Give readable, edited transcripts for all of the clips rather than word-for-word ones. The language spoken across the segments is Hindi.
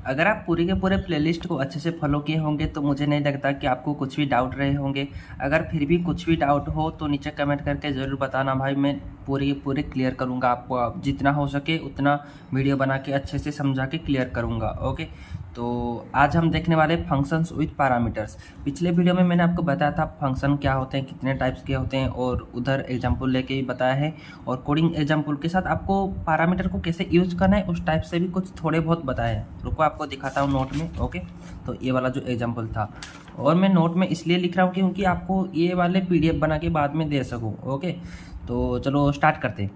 अगर आप पूरे के पूरे प्लेलिस्ट को अच्छे से फॉलो किए होंगे तो मुझे नहीं लगता कि आपको कुछ भी डाउट रहे होंगे। अगर फिर भी कुछ भी डाउट हो तो नीचे कमेंट करके ज़रूर बताना भाई, मैं पूरे पूरे क्लियर करूँगा आपको। आप जितना हो सके उतना वीडियो बना के अच्छे से समझा के क्लियर करूँगा। ओके, तो आज हम देखने वाले फंक्शंस विथ पैरामीटर्स। पिछले वीडियो में मैंने आपको बताया था फंक्शन क्या होते हैं, कितने टाइप्स के होते हैं, और उधर एग्जाम्पल लेके भी बताया है, और कोडिंग एग्जाम्पल के साथ आपको पैरामीटर को कैसे यूज करना है उस टाइप से भी कुछ थोड़े बहुत बताए हैं। रुको आपको दिखाता हूँ नोट में। ओके, तो ये वाला जो एग्जाम्पल था, और मैं नोट में इसलिए लिख रहा हूँ क्योंकि आपको ये वाले PDF बना के बाद में दे सकूँ। ओके, तो चलो स्टार्ट करते हैं।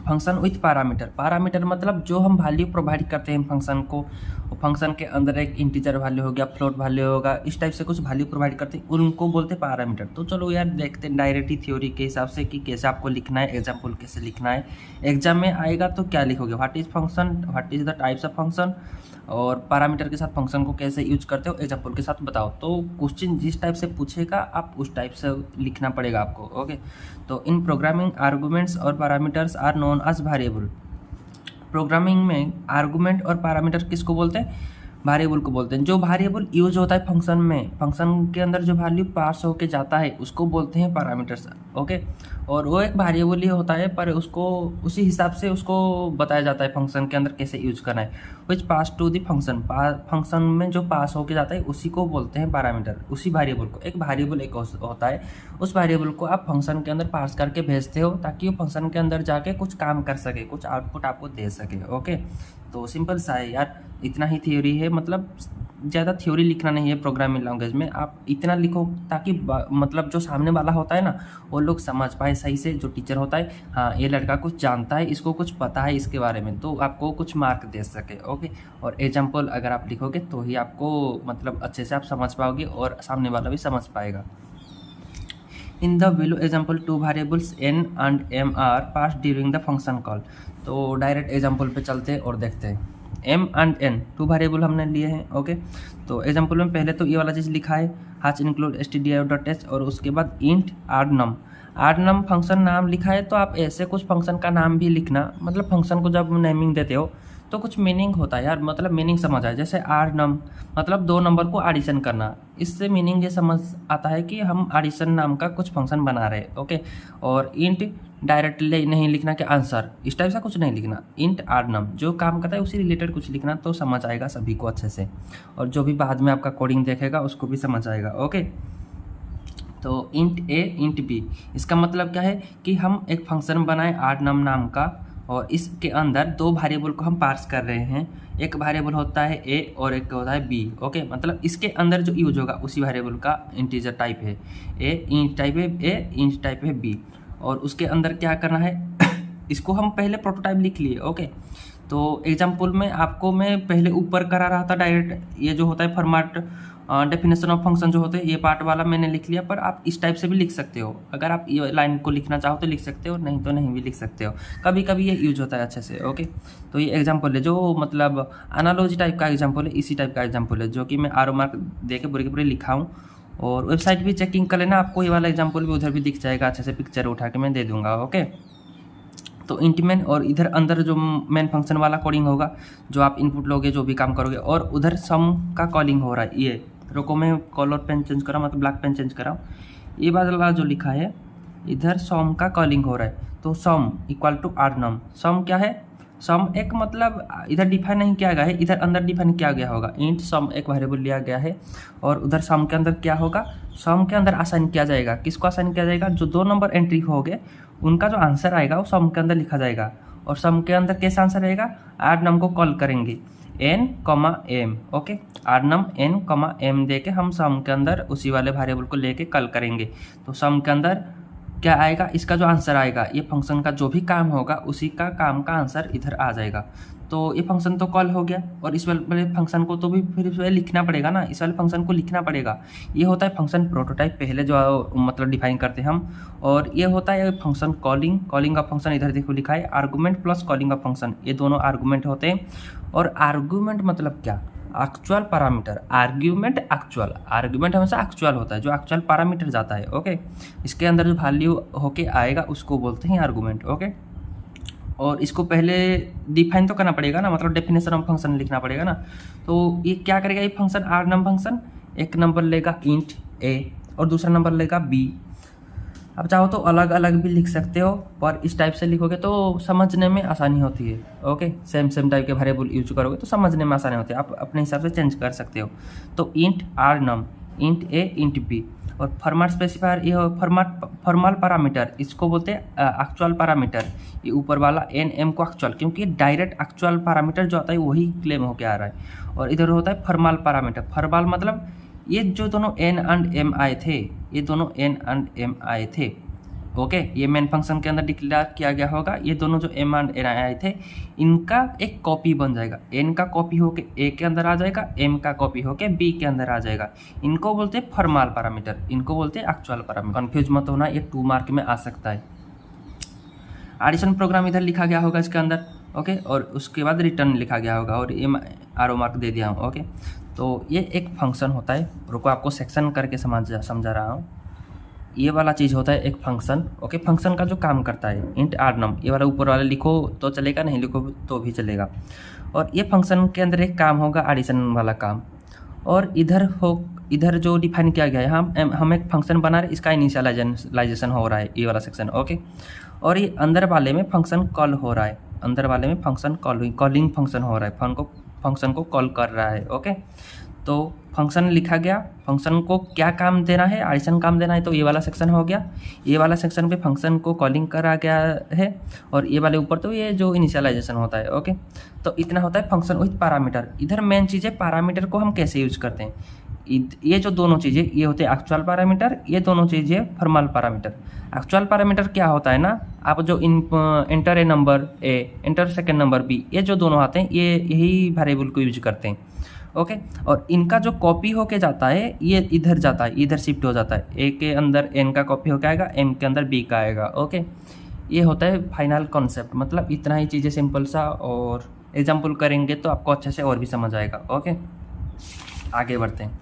Function with parameter. पैरामीटर मतलब जो हम वैल्यू प्रोवाइड करते हैं फंक्शन को, फंक्शन के अंदर एक इंटीजर वैल्यू हो गया, फ्लोट वैल्यू होगा, इस टाइप से कुछ वैल्यू प्रोवाइड करते हैं, उनको बोलते हैं पैरामीटर। तो चलो यार देखते हैं डायरेक्टली थ्योरी के हिसाब से कि कैसे आपको लिखना है, एग्जाम्पल कैसे लिखना है। एग्जाम में आएगा तो क्या लिखोगे, what is function, what is the types of function, और पैरामीटर के साथ फंक्शन को कैसे यूज करते हो एग्जाम्पल के साथ बताओ। तो क्वेश्चन जिस टाइप से पूछेगा आप उस टाइप से लिखना पड़ेगा आपको। ओके, तो इन प्रोग्रामिंग आर्गुमेंट्स और parameters are known as variable. Programming में आर्गुमेंट और पैरामीटर किसको बोलते हैं, वेरिएबल को बोलते हैं। जो वेरिएबल यूज होता है फंक्शन में, फंक्शन के अंदर जो वैल्यू पास होके जाता है उसको बोलते हैं पैरामीटर्स। ओके, और वो एक वेरिएबल ही होता है पर उसको उसी हिसाब से उसको बताया जाता है फंक्शन के अंदर कैसे यूज करना है। विच पास टू द फंक्शन, फंक्शन में जो पास होके जाता है उसी को बोलते हैं पैरामीटर। उसी वेरिएबल को, एक वेरिएबल एक होता है, उस वेरिएबल को आप फंक्शन के अंदर पास करके भेजते हो ताकि वो फंक्शन के अंदर जाके कुछ काम कर सके, कुछ आउटपुट आपको दे सके। ओके, तो सिंपल सा है यार, इतना ही थ्योरी है, मतलब ज़्यादा थ्योरी लिखना नहीं है प्रोग्रामिंग लैंग्वेज में। आप इतना लिखो ताकि मतलब जो सामने वाला होता है ना वो लोग समझ पाए सही से, जो टीचर होता है, हाँ ये लड़का कुछ जानता है, इसको कुछ पता है इसके बारे में, तो आपको कुछ मार्क दे सके। ओके, और एग्जाम्पल अगर आप लिखोगे तो ही आपको मतलब अच्छे से आप समझ पाओगे और सामने वाला भी समझ पाएगा। In the below example two variables n and m are passed during the function call। तो डायरेक्ट एग्जाम्पल पे चलते हैं और देखते हैं। m and n two variable हमने लिए हैं। ओके, तो एग्जाम्पल में पहले तो ये वाला चीज़ लिखा है, हैच इंक्लूड stdio.h, और उसके बाद int argnum। आर्गनम फंक्शन नाम लिखा है, तो आप ऐसे कुछ फंक्शन का नाम भी लिखना, मतलब फंक्शन को जब नेमिंग देते हो तो कुछ मीनिंग होता है यार, मतलब मीनिंग समझ आए। जैसे आर्गनम मतलब दो नंबर को एडिशन करना, इससे मीनिंग ये समझ आता है कि हम एडिशन नाम का कुछ फंक्शन बना रहे हैं। ओके, और इंट डायरेक्टली नहीं लिखना कि आंसर, इस टाइप से कुछ नहीं लिखना। इंट आर्गनम जो काम करता है उसी रिलेटेड कुछ लिखना, तो समझ आएगा सभी को अच्छे से, और जो भी बाद में आपका कोडिंग देखेगा उसको भी समझ आएगा। ओके, तो इंट ए इंट बी, इसका मतलब क्या है कि हम एक फंक्शन बनाए आर्गनम नाम का, और इसके अंदर दो वेरिएबल को हम पार्स कर रहे हैं। एक वेरिएबल होता है ए और एक होता है बी। ओके, मतलब इसके अंदर जो यूज होगा उसी वेरिएबल का इंटीजर टाइप है ए, इंट टाइप है ए, इंट टाइप है बी, और उसके अंदर क्या करना है इसको हम पहले प्रोटोटाइप लिख लिए। ओके, तो एग्जाम्पल में आपको मैं पहले ऊपर करा रहा था डायरेक्ट, ये जो होता है फॉर्मेट डेफिनेशन ऑफ फंक्शन जो होते हैं, ये पार्ट वाला मैंने लिख लिया, पर आप इस टाइप से भी लिख सकते हो। अगर आप ये लाइन को लिखना चाहो तो लिख सकते हो, नहीं तो नहीं भी लिख सकते हो, कभी कभी ये यूज होता है अच्छे से। ओके, तो ये एग्जाम्पल है जो मतलब एनालॉजी टाइप का एग्जाम्पल है, इसी टाइप का एग्जाम्पल है जो कि मैं आरो मार्क दे के पूरे के पूरे लिखा हूँ। और वेबसाइट भी चेकिंग कर लेना, आपको ये वाला एग्जाम्पल भी उधर भी दिख जाएगा, अच्छे से पिक्चर उठा के मैं दे दूँगा। ओके, तो इंट मेन, और इधर अंदर जो मेन फंक्शन वाला कोडिंग होगा, जो आप इनपुट लोगे जो भी काम करोगे, और उधर सम का कॉलिंग हो रहा है। ये रुको मैं कलर पेन चेंज करा, मतलब ब्लैक पेन चेंज करा, ये वाला जो लिखा है इधर सम का कॉलिंग हो रहा है, तो सम इक्वल टू आर्गनम। सम क्या है, सम एक मतलब इधर डिफाइन नहीं किया गया है, इधर अंदर डिफाइन किया गया होगा। इंट सम एक वेरिएबल लिया गया है, और उधर सम के अंदर क्या होगा, सम के अंदर असाइन किया जाएगा। किसको असाइन किया जाएगा, जो दो नंबर एंट्री हो गए उनका जो आंसर आएगा वो सम के अंदर लिखा जाएगा। और सम के अंदर कैसा आंसर रहेगा, आर्गनम को कॉल करेंगे n, m। ओके, आर्गनम n, m दे के हम सम के अंदर उसी वाले वेरिएबल को लेके कॉल करेंगे। तो सम के अंदर क्या आएगा, इसका जो आंसर आएगा, ये फंक्शन का जो भी काम होगा उसी का काम का आंसर इधर आ जाएगा। तो ये फंक्शन तो कॉल हो गया, और इस वाले फंक्शन को तो भी फिर लिखना पड़ेगा ना, इस वाले फंक्शन को लिखना पड़ेगा। ये होता है फंक्शन प्रोटोटाइप, पहले जो मतलब डिफाइन करते हैं हम। और ये होता है फंक्शन कॉलिंग, कॉलिंग का फंक्शन इधर देखो लिखा है आर्गूमेंट प्लस कॉलिंग का फंक्शन, ये दोनों आर्गूमेंट होते हैं। और आर्गूमेंट मतलब क्या, actual parameter. Argument actual, argument हमेशा एक्चुअल होता है, जो एक्चुअल पैरामीटर जाता है। ओके, इसके अंदर जो वैल्यू होके आएगा उसको बोलते हैं आर्गूमेंट। ओके, और इसको पहले डिफाइन तो करना पड़ेगा ना, मतलब डेफिनेशन ऑफ फंक्शन लिखना पड़ेगा ना। तो ये क्या करेगा, ये फंक्शन आर नम फंक्शन एक नंबर लेगा इंट ए और दूसरा नंबर लेगा बी। अब चाहो तो अलग अलग भी लिख सकते हो, पर इस टाइप से लिखोगे तो समझने में आसानी होती है। ओके, सेम टाइप के वेरिएबल यूज करोगे तो समझने में आसानी होती है, आप अपने हिसाब से चेंज कर सकते हो। तो int R num, int A, int B. और फॉर्मेट स्पेसिफायर, ये फॉर्मल पैरामीटर, इसको बोलते हैं एक्चुअल पैरामीटर। ये ऊपर वाला एन एम को एक्चुअल, क्योंकि डायरेक्ट एक्चुअल पैरामीटर जो आता है वही क्लेम होके आ रहा है। और इधर होता है फॉर्मल पैरामीटर। फॉर्मल मतलब ये जो दोनों एन एंड एम आए थे, ये दोनों एन एंड एम आए थे। ओके, ये मेन फंक्शन के अंदर डिक्लेयर किया गया होगा। ये दोनों जो एम एंड एन आए थे, इनका एक कॉपी बन जाएगा। एन का कॉपी होके ए के अंदर आ जाएगा, एम का कॉपी होके बी के अंदर आ जाएगा। इनको बोलते हैं फॉर्मल पैरामीटर, इनको बोलते हैं एक्चुअल पैरामीटर। कंफ्यूज मत होना, ये 2 मार्क में आ सकता है। एडिशन प्रोग्राम इधर लिखा गया होगा इसके अंदर। ओके, और उसके बाद रिटर्न लिखा गया होगा और ये आरो मार्क दे दिया हूँ। ओके, तो ये एक फंक्शन होता है। रुको, आपको सेक्शन करके समझा रहा हूँ। ये वाला चीज़ होता है एक फंक्शन। ओके, फंक्शन का जो काम करता है इंट आर नम, ये वाला ऊपर वाला लिखो तो चलेगा, नहीं लिखो तो भी चलेगा। और ये फंक्शन के अंदर एक काम होगा एडिशन वाला काम। और इधर जो डिफाइन किया गया है, हम एक फंक्शन बना रहे, इसका इनिशियलाइजेशन हो रहा है, ये वाला सेक्शन। ओके, और ये अंदर वाले में फंक्शन कॉल हो रहा है, अंदर वाले में फंक्शन कॉलिंग फंक्शन हो रहा है, फंक्शन को कॉल कर रहा है। ओके, तो फंक्शन लिखा गया, फंक्शन को क्या काम देना है, एडिशन काम देना है, तो ये वाला सेक्शन हो गया। ये वाला सेक्शन पे फंक्शन को कॉलिंग करा गया है, और ये वाले ऊपर तो ये जो इनिशियलाइजेशन होता है। ओके, तो इतना होता है फंक्शन विथ पैरामीटर। इधर मेन चीज़ है पैरामीटर को हम कैसे यूज करते हैं। ये जो दोनों चीज़ें, ये होते हैं एक्चुअल पैरामीटर, ये दोनों चीज़ें फॉर्मल पैरामीटर। एक्चुअल पैरामीटर क्या होता है ना, आप जो enter a number A, enter second number B, ये जो दोनों आते हैं, ये यही वेरिएबल को यूज करते हैं। ओके, और इनका जो कॉपी होके जाता है, ये इधर जाता है, इधर शिफ्ट हो जाता है। ए के अंदर एन का कॉपी होके आएगा, एम के अंदर बी का आएगा। ओके, ये होता है फाइनल कॉन्सेप्ट। मतलब इतना ही चीज़ें सिंपल सा, और एग्जाम्पल करेंगे तो आपको अच्छे से और भी समझ आएगा। ओके, आगे बढ़ते हैं।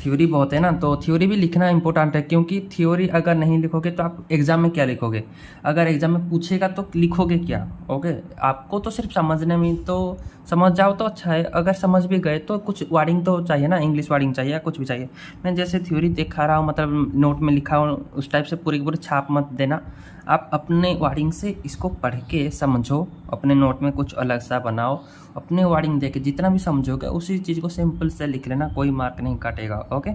थ्योरी बहुत है ना, तो थ्योरी भी लिखना इंपॉर्टेंट है, क्योंकि थ्योरी अगर नहीं लिखोगे तो आप एग्जाम में क्या लिखोगे। अगर एग्जाम में पूछेगा तो लिखोगे क्या। ओके, आपको तो सिर्फ समझने में, तो समझ जाओ तो अच्छा है, अगर समझ भी गए तो कुछ वर्डिंग तो चाहिए ना, इंग्लिश वर्डिंग चाहिए या कुछ भी चाहिए। मैं जैसे थ्योरी दिखा रहा हूँ, मतलब नोट में लिखा हूँ, उस टाइप से पूरी पूरी छाप मत देना। आप अपने वर्डिंग से इसको पढ़ के समझो, अपने नोट में कुछ अलग सा बनाओ, अपने वर्डिंग दे के जितना भी समझोगे उसी चीज़ को सिंपल से लिख लेना, कोई मार्क नहीं काटेगा। Okay,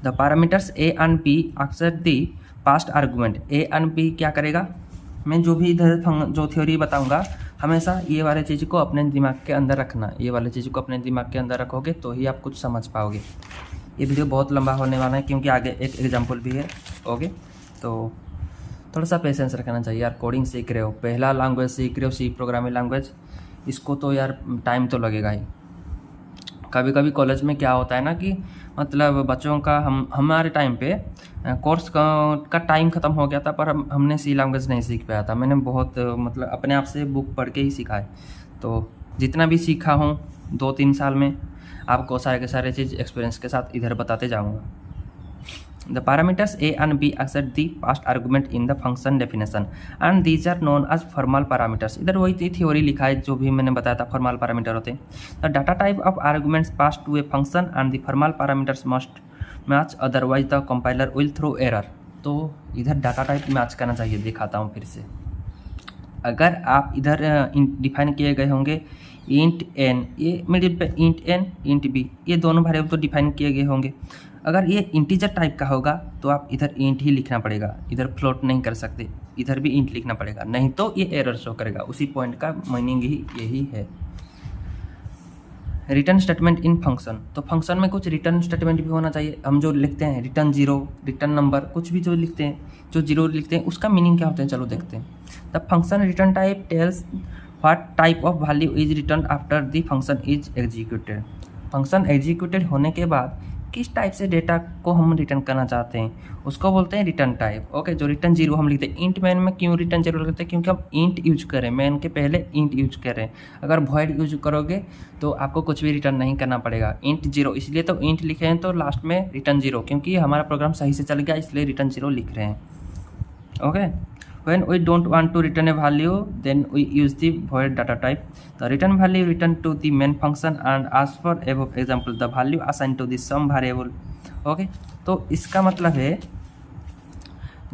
the parameters A and B accept the passed argument. A and B क्या करेगा, मैं जो भी इधर जो थ्योरी बताऊंगा, हमेशा ये वाले चीज़ को अपने दिमाग के अंदर रखना। ये वाले चीज़ को अपने दिमाग के अंदर रखोगे तो ही आप कुछ समझ पाओगे। ये वीडियो बहुत लंबा होने वाला है, क्योंकि आगे एक एग्जाम्पल भी है। ओके, तो थोड़ा सा पेशेंस रखना चाहिए यार। कोडिंग सीख रहे हो, पहला लैंग्वेज सीख रहे हो, सी प्रोग्रामिंग लैंग्वेज, इसको तो यार टाइम तो लगेगा ही। कभी कभी कॉलेज में क्या होता है ना कि मतलब बच्चों का हमारे टाइम पे कोर्स का टाइम ख़त्म हो गया था, पर हमने सी लैंग्वेज नहीं सीख पाया था। मैंने बहुत मतलब अपने आप से बुक पढ़ के ही सीखा है। तो जितना भी सीखा हूँ 2-3 साल में, आपको सारे के सारे चीज़ एक्सपीरियंस के साथ इधर बताते जाऊँगा। The parameters a and b accept the past argument in the function definition and these are known as formal parameters। इधर वही थ्योरी लिखा है जो भी मैंने बताया था, फॉर्मल पैरामीटर होते हैं। The data type of arguments passed to a function and the formal parameters must match, otherwise the compiler will throw error। तो इधर डाटा टाइप मैच करना चाहिए, दिखाता हूँ फिर से। अगर आप इधर डिफाइन किए गए होंगे इंट एन, ये मिडिल पे इंट एन इंट बी, ये दोनों वेरिएबल तो डिफाइन किए गए होंगे। अगर ये इंटीजर टाइप का होगा तो आप इधर इंट ही लिखना पड़ेगा, इधर फ्लोट नहीं कर सकते, इधर भी इंट लिखना पड़ेगा, नहीं तो ये एरर शो करेगा। उसी पॉइंट का मीनिंग ही यही है। रिटर्न स्टेटमेंट इन फंक्शन, तो फंक्शन में कुछ रिटर्न स्टेटमेंट भी होना चाहिए। हम जो लिखते हैं रिटर्न 0, रिटर्न नंबर, कुछ भी जो लिखते हैं, जो 0 लिखते हैं, उसका मीनिंग क्या होता है, चलो देखते हैं। The function return type tells what type of value is return after the function is executed. Function executed होने के बाद किस टाइप से डेटा को हम रिटर्न करना चाहते हैं, उसको बोलते हैं रिटर्न टाइप। ओके, जो रिटर्न 0 हम लिखते हैं। इंट मैन में क्यों रिटर्न 0 लिखते हैं, क्योंकि हम इंट यूज करें, मैन के पहले इंट यूज करें। अगर वॉइड यूज करोगे तो आपको कुछ भी रिटर्न नहीं करना पड़ेगा। इंट 0 इसलिए तो इंट लिखे हैं, तो लास्ट में रिटर्न 0, क्योंकि हमारा प्रोग्राम सही से चल गया इसलिए रिटर्न 0 लिख रहे हैं। Okay, When we don't want to return a value, then we use the void data type. The return value return to the main function and as for above example the value assigned to the sum variable. Okay, तो इसका मतलब है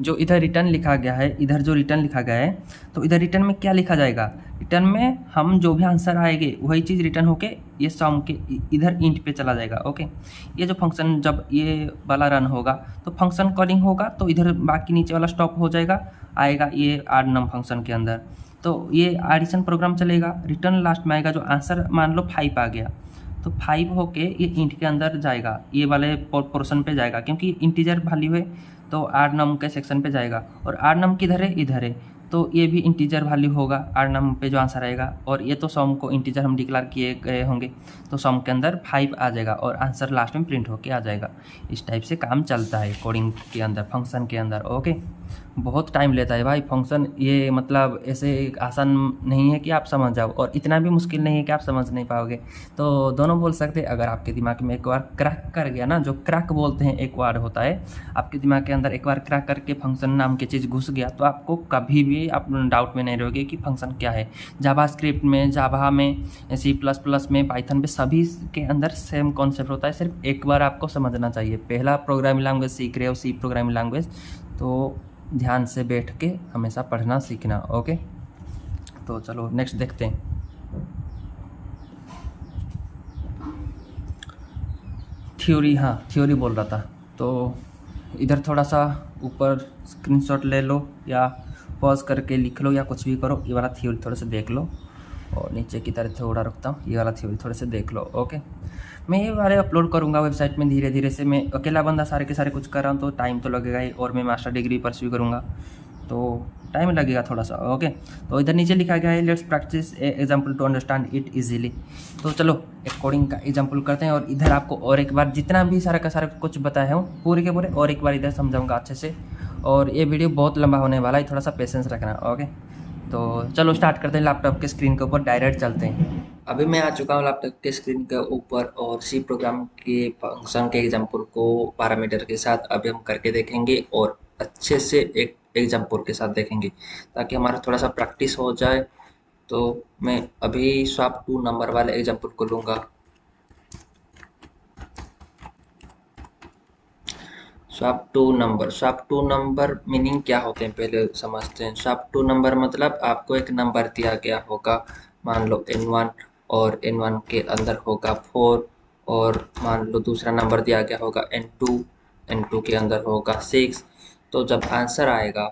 जो इधर रिटर्न लिखा गया है, इधर जो रिटर्न लिखा गया है, तो इधर रिटर्न में क्या लिखा जाएगा, रिटर्न में हम जो भी आंसर आएंगे वही चीज़ रिटर्न होके ये सम के इधर इंट पे चला जाएगा। ओके, ये जो फंक्शन जब ये वाला रन होगा तो फंक्शन कॉलिंग होगा, तो इधर बाकी नीचे वाला स्टॉप हो जाएगा, आएगा ये आड नम फंक्शन के अंदर, तो ये एडिशन प्रोग्राम चलेगा। रिटर्न लास्ट में आएगा, जो आंसर मान लो 5 आ गया तो 5 होके ये इंट के अंदर जाएगा, ये वाले पोर्शन पे जाएगा, क्योंकि इंटीजर वैल्यू है तो आड नम के सेक्शन पे जाएगा। और आड नम किधर है, इधर है, तो ये भी इंटीजर वैल्यू होगा आड नम पे जो आंसर आएगा। और ये तो सम को इंटीजर हम डिक्लेयर किए गए होंगे, तो सम के अंदर 5 आ जाएगा और आंसर लास्ट में प्रिंट होके आ जाएगा। इस टाइप से काम चलता है कोडिंग के अंदर, फंक्शन के अंदर। ओके, बहुत टाइम लेता है भाई फंक्शन, ये मतलब ऐसे आसान नहीं है कि आप समझ जाओ, और इतना भी मुश्किल नहीं है कि आप समझ नहीं पाओगे। तो दोनों बोल सकते हैं, अगर आपके दिमाग में एक बार क्रैक कर गया ना, जो क्रैक बोलते हैं एक वर्ड होता है, आपके दिमाग के अंदर एक बार क्रैक करके फंक्शन नाम की चीज़ घुस गया तो आपको कभी भी आप डाउट में नहीं रहोगे कि फंक्शन क्या है। जावा स्क्रिप्ट में, जावा में, C++ में, पाइथन में, सभी के अंदर सेम कॉन्सेप्ट होता है, सिर्फ एक बार आपको समझना चाहिए। पहला प्रोग्रामिंग लैंग्वेज सीख रहे हो, सी प्रोग्रामिंग लैंग्वेज, तो ध्यान से बैठ के हमेशा पढ़ना सीखना। ओके, तो चलो नेक्स्ट देखते हैं। थ्योरी, हाँ थ्योरी बोल रहा था, तो इधर थोड़ा सा ऊपर स्क्रीनशॉट ले लो या पॉज करके लिख लो या कुछ भी करो, ये वाला थ्योरी थोड़ा सा देख लो, और नीचे की तरह थोड़ा रखता हूँ, ये वाला थ्योरी थोड़े से देख लो। ओके, मैं ये वाले अपलोड करूँगा वेबसाइट में धीरे धीरे से। मैं अकेला बंदा सारे के सारे कुछ कर रहा हूँ तो टाइम तो लगेगा ही, और मैं मास्टर डिग्री परस्यू करूँगा तो टाइम लगेगा थोड़ा सा। ओके, तो इधर नीचे लिखा गया है let's practise a example to understand it easily. तो चलो एक कोडिंग का एग्जाम्पल करते हैं, और इधर आपको और एक बार जितना भी सारा का सारा कुछ बताया हूँ पूरे के पूरे और एक बार इधर समझाऊँगा अच्छे से, और ये वीडियो बहुत लंबा होने वाला है, थोड़ा सा पेशेंस रखना। ओके, तो चलो स्टार्ट करते हैं। लैपटॉप के स्क्रीन के ऊपर डायरेक्ट चलते हैं। अभी मैं आ चुका हूँ लैपटॉप के स्क्रीन के ऊपर, और सी प्रोग्राम के फंक्शन के एग्जाम्पल को पैरामीटर के साथ अभी हम करके देखेंगे, और अच्छे से एक एग्जाम्पल के साथ देखेंगे ताकि हमारा थोड़ा सा प्रैक्टिस हो जाए। तो मैं अभी स्वैप टू नंबर वाले एग्जाम्पल को लूँगा। स्वैप टू नंबर मीनिंग क्या होते हैं पहले समझते हैं। स्वैप टू नंबर मतलब आपको एक नंबर दिया गया होगा, मान लो n1, और n1 के अंदर होगा 4, और मान लो दूसरा नंबर दिया गया होगा n2 के अंदर होगा 6। तो जब आंसर आएगा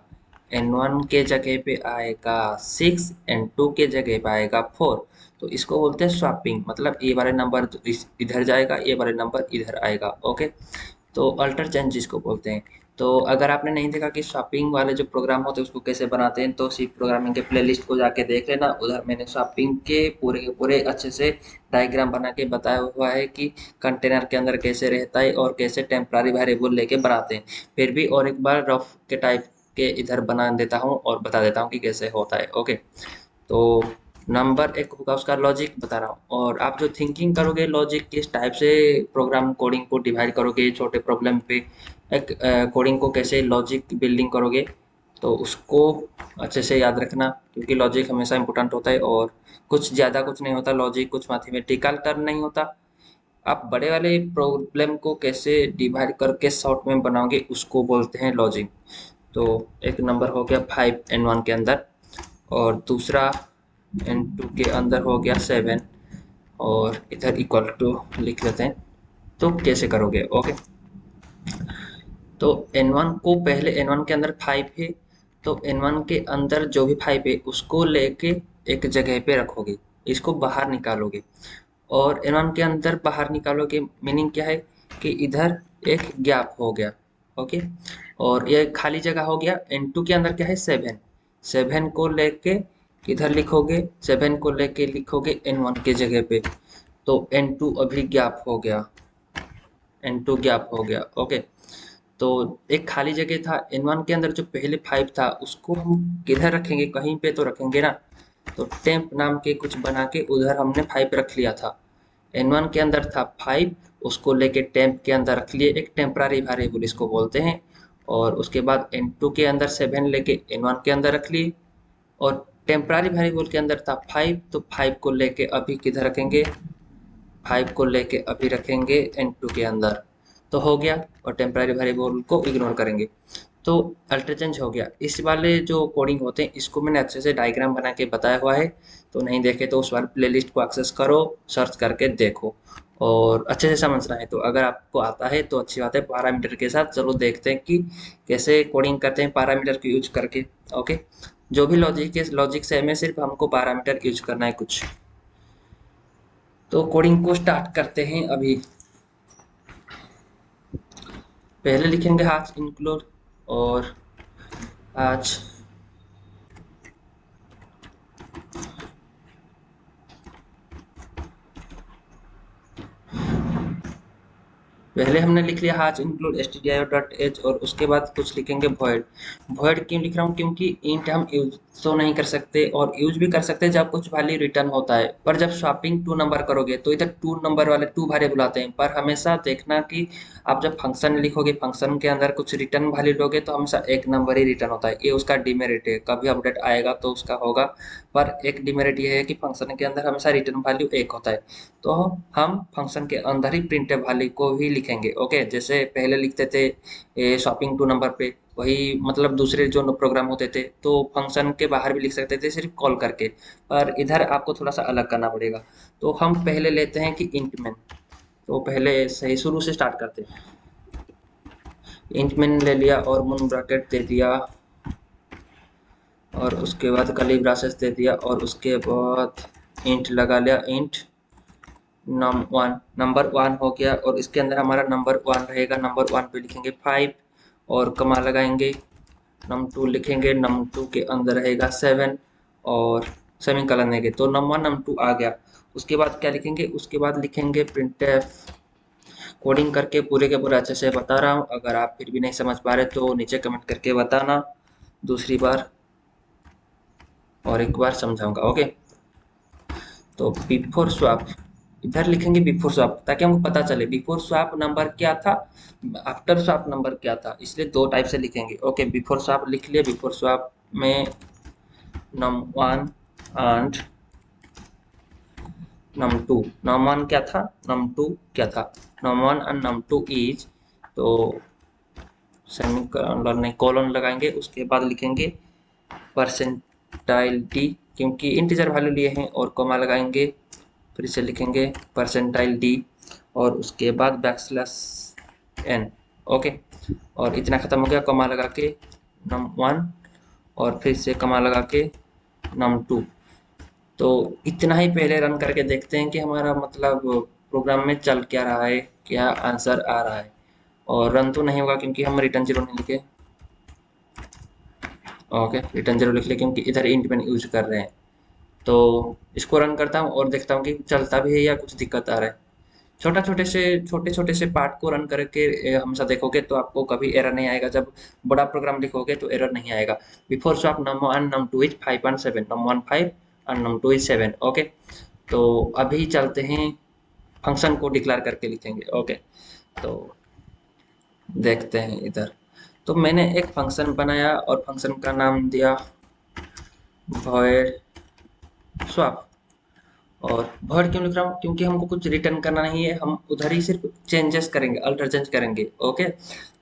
n1 के जगह पे आएगा 6, n2 के जगह पे आएगा 4, तो इसको बोलते हैं स्वैपिंग। मतलब ये वाले नंबर इधर जाएगा, ये वाले नंबर इधर आएगा। ओके, तो अल्टर चेंज जिसको बोलते हैं। तो अगर आपने नहीं देखा कि शॉपिंग वाले जो प्रोग्राम होते हैं उसको कैसे बनाते हैं, तो सी प्रोग्रामिंग के प्लेलिस्ट को जाके देख लेना, उधर मैंने शॉपिंग के पूरे अच्छे से डायग्राम बना के बताया हुआ है कि कंटेनर के अंदर कैसे रहता है और कैसे टेम्पररी वेरिएबल लेके बनाते हैं। फिर भी और एक बार रफ के टाइप के इधर बना देता हूँ और बता देता हूँ कि कैसे होता है। ओके, तो नंबर एक होगा, उसका लॉजिक बता रहा हूँ, और आप जो थिंकिंग करोगे लॉजिक किस टाइप से प्रोग्राम कोडिंग को डिवाइड करोगे छोटे प्रॉब्लम पे, एक कोडिंग को कैसे लॉजिक बिल्डिंग करोगे, तो उसको अच्छे से याद रखना, क्योंकि लॉजिक हमेशा इंपॉर्टेंट होता है, और कुछ ज़्यादा कुछ नहीं होता लॉजिक, कुछ मैथमेटिकल टर्म नहीं होता। आप बड़े वाले प्रॉब्लम को कैसे डिवाइड करके शॉर्ट में बनाओगे उसको बोलते हैं लॉजिक। तो एक नंबर हो गया 5 n1 के अंदर, और दूसरा n2 के अंदर हो गया 7, और इधर इक्वल टू लिख लेते हैं। तो कैसे करोगे? ओके, तो n1 को पहले n1 के अंदर 5 है, तो n1 के अंदर जो भी 5 है उसको लेके एक जगह पे रखोगे, इसको बाहर निकालोगे, और n1 के अंदर बाहर निकालोगे मीनिंग क्या है कि इधर एक गैप हो गया। ओके, और ये खाली जगह हो गया। n2 के अंदर क्या है 7 को लेके इधर लिखोगे, 7 को लेके लिखोगे n1 के जगह पे, तो n2 अभी गैप हो गया, n2 गैप हो गया। ओके, तो एक खाली जगह था n1 के अंदर, जो पहले 5 था उसको हम किधर रखेंगे, कहीं पे तो रखेंगे ना, तो टेम्प नाम के कुछ बना के उधर हमने 5 रख लिया था। n1 के अंदर था 5, उसको लेके टेम्प के अंदर रख लिए, एक टेम्पररी वेरिएबल इसको बोलते हैं, और उसके बाद n2 के अंदर 7 लेके n1 के अंदर रख लिए, और टेम्परारी वेरिएबल के अंदर था 5, तो 5 को लेके अभी किधर रखेंगे, 5 को लेके अभी रखेंगे n2 के अंदर, तो हो गया। और टेम्परारी वेरिएबल को इग्नोर करेंगे, तो अल्टरचेंज हो गया। इस वाले जो कोडिंग होते हैं इसको मैंने अच्छे से डायग्राम बना के बताया हुआ है, तो नहीं देखे तो उस वाले प्लेलिस्ट को एक्सेस करो, सर्च करके देखो और अच्छे से समझना है। तो अगर आपको आता है तो अच्छी बात है। पैरामीटर के साथ चलो देखते हैं कि कैसे कोडिंग करते हैं पैरामीटर को यूज करके। ओके, जो भी लॉजिक से हमें सिर्फ हमको पैरामीटर यूज करना है कुछ। तो कोडिंग को स्टार्ट करते हैं अभी। पहले लिखेंगे हाथ इंक्लूड, और आज पहले हमने लिख लिया हाज इंक्लूड stdio.h, और उसके बाद कुछ लिखेंगे void। void क्यों लिख रहा हूँ, क्योंकि इंट हम यूज तो नहीं कर सकते, और यूज भी कर सकते हैं जब कुछ वैल्यू रिटर्न होता है, पर जब स्वैपिंग टू नंबर करोगे तो इधर टू नंबर वाले टू वेरिएबल आते हैं। पर हमेशा देखना कि आप जब फंक्शन लिखोगे, फंक्शन के अंदर कुछ रिटर्न वैल्यू लोगे तो हमेशा एक नंबर ही रिटर्न होता है। ये उसका डिमेरिट है, कभी अपडेट आएगा तो उसका होगा, पर एक डिमेरिट ये है कि फंक्शन के अंदर हमेशा रिटर्न वैल्यू एक होता है। तो हम फंक्शन के अंदर ही प्रिंटफ वैल्यू को ही लिखेंगे। ओके, जैसे पहले लिखते थे शॉपिंग टू नंबर पे, वही मतलब दूसरे जो प्रोग्राम होते थे तो फंक्शन के बाहर भी लिख सकते थे सिर्फ कॉल करके, पर इधर आपको थोड़ा सा अलग करना पड़ेगा। तो हम पहले लेते हैं कि इंट मैन, तो पहले सही शुरू से स्टार्ट करते हैं। इंट मैन ले लिया और मुन ब्रैकेट दे दिया, और उसके बाद कर्ली ब्रेसेस दे दिया, और उसके बाद इंट लगा लिया, इंट नंबर वन हो गया, और इसके अंदर हमारा नंबर वन रहेगा। नंबर वन पे लिखेंगे 5 और कमा लगाएंगे। नम टू लिखेंगे, नम टू के अंदर रहेगा 7 और सेमी कलर देंगे, तो नम वन नम टू आ गया। उसके बाद क्या लिखेंगे, उसके बाद लिखेंगे प्रिंटफ। कोडिंग करके पूरे के पूरे अच्छे से बता रहा हूँ, अगर आप फिर भी नहीं समझ पा रहे तो नीचे कमेंट करके बताना, दूसरी बार और एक बार समझाऊंगा। ओके, तो बिफोर स्वैप इधर लिखेंगे बिफोर स्वैप, ताकि हमको पता चले बिफोर स्वैप नंबर क्या था, आफ्टर स्वैप नंबर क्या था, इसलिए दो टाइप से लिखेंगे। ओके, बिफोर स्वैप लिख लिया। बिफोर स्वैप में num one and num two, num one क्या था, नम टू क्या था, num one and num two is, तो सेमीकोलन नहीं कोलन लगाएंगे। उसके बाद लिखेंगे परसेंटाइल डी, क्योंकि इंटीजर वैल्यू लिए हैं, और कॉमा लगाएंगे, फिर से लिखेंगे परसेंटाइल डी, और उसके बाद बैकस्लैश एन। ओके, और इतना खत्म हो गया। कॉमा लगा के नम वन, और फिर से कॉमा लगा के नम टू। तो इतना ही पहले रन करके देखते हैं कि हमारा मतलब प्रोग्राम में चल क्या रहा है, क्या आंसर आ रहा है। और रन तो नहीं होगा क्योंकि हम रिटर्न जीरो नहीं लिखे। ओके, रिटर्न जीरो लिख लिया क्योंकि इधर इंट मैन यूज कर रहे हैं। तो इसको रन करता हूँ और देखता हूँ कि चलता भी है या कुछ दिक्कत आ रहा है। छोटे छोटे से पार्ट को रन करके हमेशा देखोगे तो आपको कभी एरर नहीं आएगा। जब बड़ा प्रोग्राम लिखोगे तो एरर नहीं आएगा। Before swap num one num two is 5 and 7, num one 5 and num two is 7। Okay, तो अभी चलते हैं फंक्शन को डिक्लेयर करके लिखेंगे। ओके, तो देखते हैं इधर। तो मैंने एक फंक्शन बनाया और फंक्शन का नाम दिया void swap। और void क्यों लिख रहा हूँ, क्योंकि हमको कुछ रिटर्न करना नहीं है, हम उधर ही सिर्फ चेंजेस करेंगे, अल्टर चेंज करेंगे। ओके,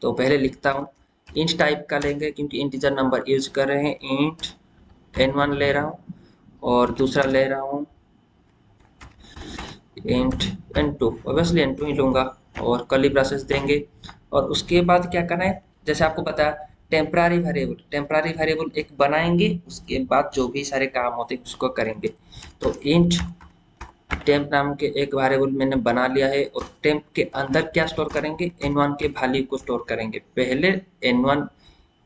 तो पहले लिखता हूँ इंट टाइप का लेंगे क्योंकि इंटीजर नंबर यूज कर रहे हैं। इंट n1 ले रहा हूँ, और दूसरा ले रहा हूँ इंट n2, ऑब्वियसली n2 ही लूंगा, और कर्ली ब्रेसेस देंगे। और उसके बाद क्या करना है, जैसे आपको पता है टेम्परारी वेरिएबल एक बनाएंगे, उसके बाद जो भी सारे काम होते हैं उसको करेंगे। तो इंट टेम्प नाम के एक वेरिएबल मैंने बना लिया है, और टेम्प के अंदर क्या स्टोर करेंगे, n1 के वैल्यू को स्टोर करेंगे। पहले n1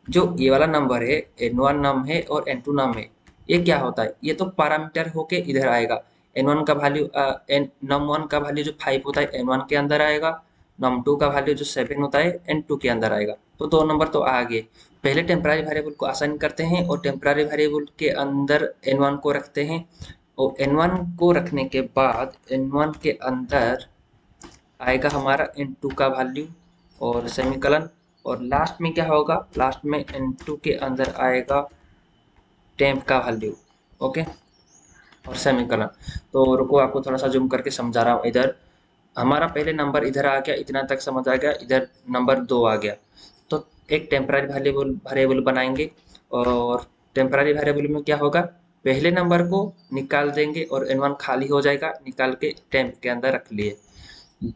जो ये वाला नंबर है, n1 नाम है और n2 नाम है, ये क्या होता है, ये तो पैरामीटर होके इधर आएगा। n1 का वैल्यू num1 का वैल्यू जो 5 होता है n1 के अंदर आएगा, num2 का वैल्यू जो 7 होता है n2 के अंदर आएगा। तो दो नंबर तो आ गए। पहले टेम्पररी वेरिएबल को असाइन करते हैं, और टेम्पररी वेरिएबल के अंदर n1 को रखते हैं, और n1 को रखने के बाद n1 के अंदर आएगा हमारा n2 का वैल्यू और सेमीकलन, और लास्ट में क्या होगा, लास्ट में N2 के अंदर आएगा टेम्प का वैल्यू। ओके, और सेमीकोलन। तो रुको आपको थोड़ा सा जूम करके समझा रहा हूँ। इधर हमारा पहले नंबर इधर आ गया, इतना तक समझ आ गया, इधर नंबर 2 आ गया। तो एक टेम्पररी वेरिएबल बनाएंगे, और टेम्पररी वेरिएबल में क्या होगा, पहले नंबर को निकाल देंगे और N1 खाली हो जाएगा, निकाल के टेम्प के अंदर रख लिए।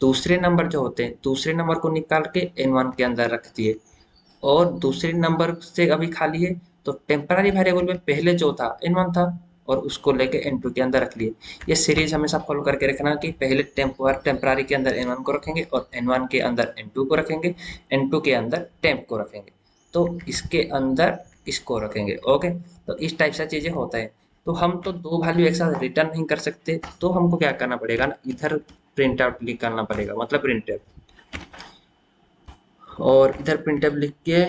दूसरे नंबर जो होते हैं, दूसरे नंबर को निकाल के N1 के अंदर रख दिए, और दूसरे नंबर से अभी खाली है, तो टेम्पररी वेरिएबल में पहले जो था N1 था, और उसको लेके N2 के अंदर रख लिए। ये सीरीज हमेशा फॉलो करके रखना कि पहले टेम्पररी के अंदर N1 को रखेंगे, और N1 के अंदर N2 को रखेंगे, N2 के अंदर टेम्प को रखेंगे, तो इसके अंदर इसको रखेंगे। ओके, तो इस टाइप से चीजें होता है। तो हम तो दो वैल्यू एक साथ रिटर्न नहीं कर सकते, तो हमको क्या करना पड़ेगा ना, इधर प्रिंट आउट निकालना पड़ेगा, मतलब प्रिंट। और इधर प्रिंटफ लिख के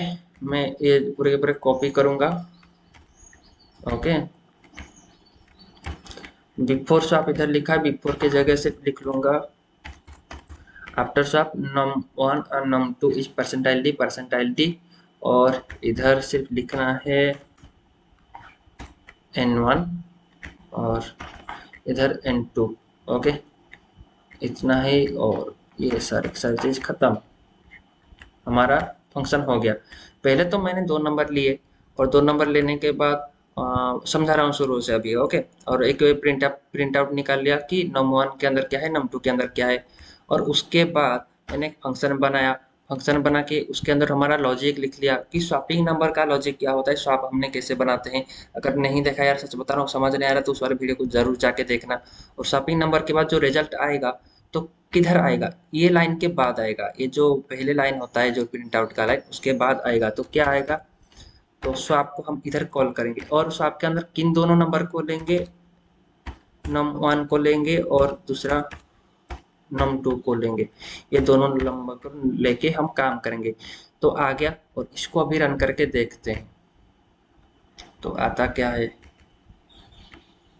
मैं ये पूरे के पूरे कॉपी करूंगा। ओके, बिफोर शॉप इधर लिखा है, बिफोर की जगह से लिख लूंगा आफ्टर शॉप num1 और num2 इज परसेंटाइल डी, और इधर सिर्फ लिखना है n1 और इधर n2। ओके, इतना ही, और ये सारी चीज खत्म, हमारा फंक्शन हो गया। पहले तो मैंने 2 नंबर लिए, और 2 नंबर लेने के बाद समझा रहा हूँ शुरू से अभी। ओके, और एक प्रिंट आउट निकाल लिया कि num1 के अंदर क्या है, num2 के अंदर क्या है, और उसके बाद मैंने एक फंक्शन बनाया। फंक्शन बना के उसके अंदर हमारा लॉजिक लिख लिया कि स्वैपिंग नंबर का लॉजिक क्या होता है, स्वैप हमने कैसे बनाते हैं। अगर नहीं देखा यार, सच बता रहा हूँ, समझ नहीं आ रहा, तो उस वाले वीडियो को जरूर जाके देखना। और स्वैपिंग नंबर के बाद जो रिजल्ट आएगा, तो किधर आएगा, ये लाइन के बाद आएगा। ये जो पहले लाइन होता है, जो प्रिंट आउट का लाइन, उसके बाद आएगा। तो क्या आएगा, तो स्वैप को हम इधर कॉल करेंगे, और स्वैप के अंदर किन दोनों नंबर को लेंगे, num1 को लेंगे और दूसरा num2 को लेंगे। ये दोनों नंबर को लेके हम काम करेंगे। तो आ गया, और इसको अभी रन करके देखते हैं तो आता क्या है।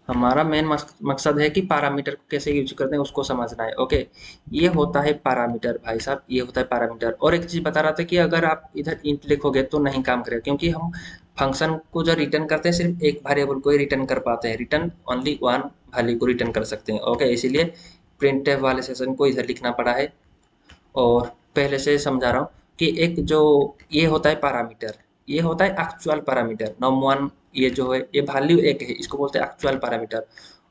हमारा मेन मकसद है कि पैरामीटर को कैसे यूज करते हैं उसको समझना है। ओके, ये होता है पैरामीटर भाई साहब, ये होता है पैरामीटर। और एक चीज बता रहा था कि अगर आप इधर इंट लिखोगे तो नहीं काम करेगा, क्योंकि हम फंक्शन को जो रिटर्न करते हैं सिर्फ एक वेरिएबल को ही रिटर्न कर पाते हैं, रिटर्न ओनली वन वैल्यू को रिटर्न कर सकते हैं। ओके, इसीलिए प्रिंटफ वाले सेशन को इधर लिखना पड़ा है। और पहले से समझा रहा हूँ कि एक जो ये होता है पैरामीटर, ये होता है एक्चुअल पैरामीटर। num1 ये जो है, ये वैल्यू एक है, इसको बोलते हैं एक्चुअल पैरामीटर।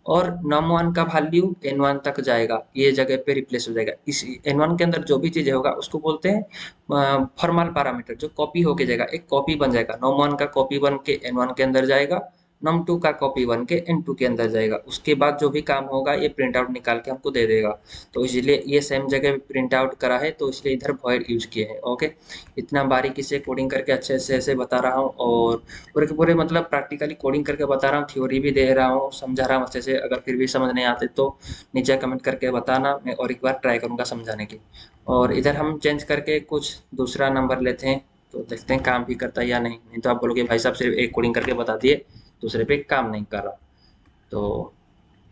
और num1 का वैल्यू n1 तक जाएगा, ये जगह पे रिप्लेस हो जाएगा। इस n1 के अंदर जो भी चीज होगा उसको बोलते हैं फॉर्मल पैरामीटर, जो कॉपी होके जाएगा, एक कॉपी बन जाएगा। num1 का कॉपी बन के n1 के अंदर जाएगा, num2 का कॉपी बन के n2 के अंदर जाएगा। उसके बाद जो भी काम होगा ये प्रिंट आउट निकाल के हमको दे देगा। तो इसलिए ये सेम जगह प्रिंट आउट करा है, तो इसलिए इधर वॉइड यूज किए हैं। ओके, इतना बारीकी से कोडिंग करके अच्छे से ऐसे बता रहा हूँ, और पूरे के पूरे मतलब प्रैक्टिकली कोडिंग करके बता रहा हूँ, थ्योरी भी दे रहा हूँ, समझा रहा हूँ अच्छे से। अगर फिर भी समझ नहीं आते तो नीचे कमेंट करके बताना, मैं और एक बार ट्राई करूँगा समझाने की। और इधर हम चेंज करके कुछ दूसरा नंबर लेते हैं, तो देखते हैं काम भी करता है या नहीं। नहीं तो आप बोलोगे भाई साहब सिर्फ एक कोडिंग करके बता दिए, दूसरे पे काम नहीं कर रहा। तो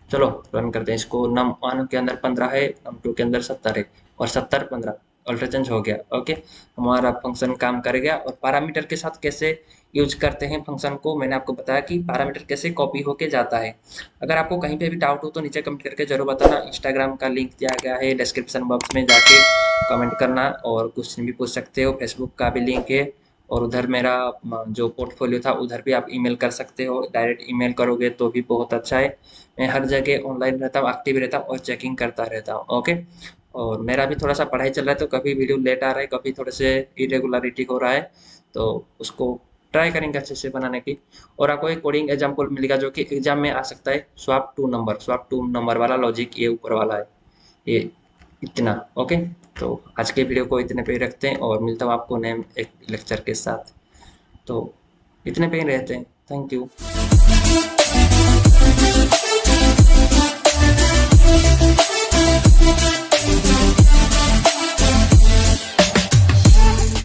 चलो रन करते हैं इसको। num1 के अंदर 15 है, num2 के अंदर 70 है, और 70 15 अल्टर चेंज हो गया। ओके, हमारा फंक्शन काम कर गया। और पैरामीटर के साथ कैसे यूज करते हैं फंक्शन को, मैंने आपको बताया कि पैरामीटर कैसे कॉपी होके जाता है। अगर आपको कहीं पे भी डाउट हो तो नीचे कमेंट करके जरूर बताना। इंस्टाग्राम का लिंक दिया गया है डिस्क्रिप्शन बॉक्स में, जाके कमेंट करना और क्वेश्चन भी पूछ सकते हो। फेसबुक का भी लिंक है, और उधर मेरा जो पोर्टफोलियो था उधर भी आप ईमेल कर सकते हो। डायरेक्ट ईमेल करोगे तो भी बहुत अच्छा है। मैं हर जगह ऑनलाइन रहता हूँ, एक्टिव रहता हूँ, और चेकिंग करता रहता हूँ। ओके, और मेरा भी थोड़ा सा पढ़ाई चल रहा है, तो कभी वीडियो लेट आ रहा है, कभी थोड़े से इरेगुलरिटी हो रहा है, तो उसको ट्राई करेंगे अच्छे से बनाने की। और आपको एक कोडिंग एग्जाम्पल मिलेगा जो कि एग्जाम में आ सकता है। स्वैप टू नंबर वाला लॉजिक ये ऊपर वाला है, ये इतना। ओके, तो आज के वीडियो को इतने पे ही रखते हैं, और मिलता हूँ आपको नए एक लेक्चर के साथ। तो इतने पे ही रहते हैं। Thank you.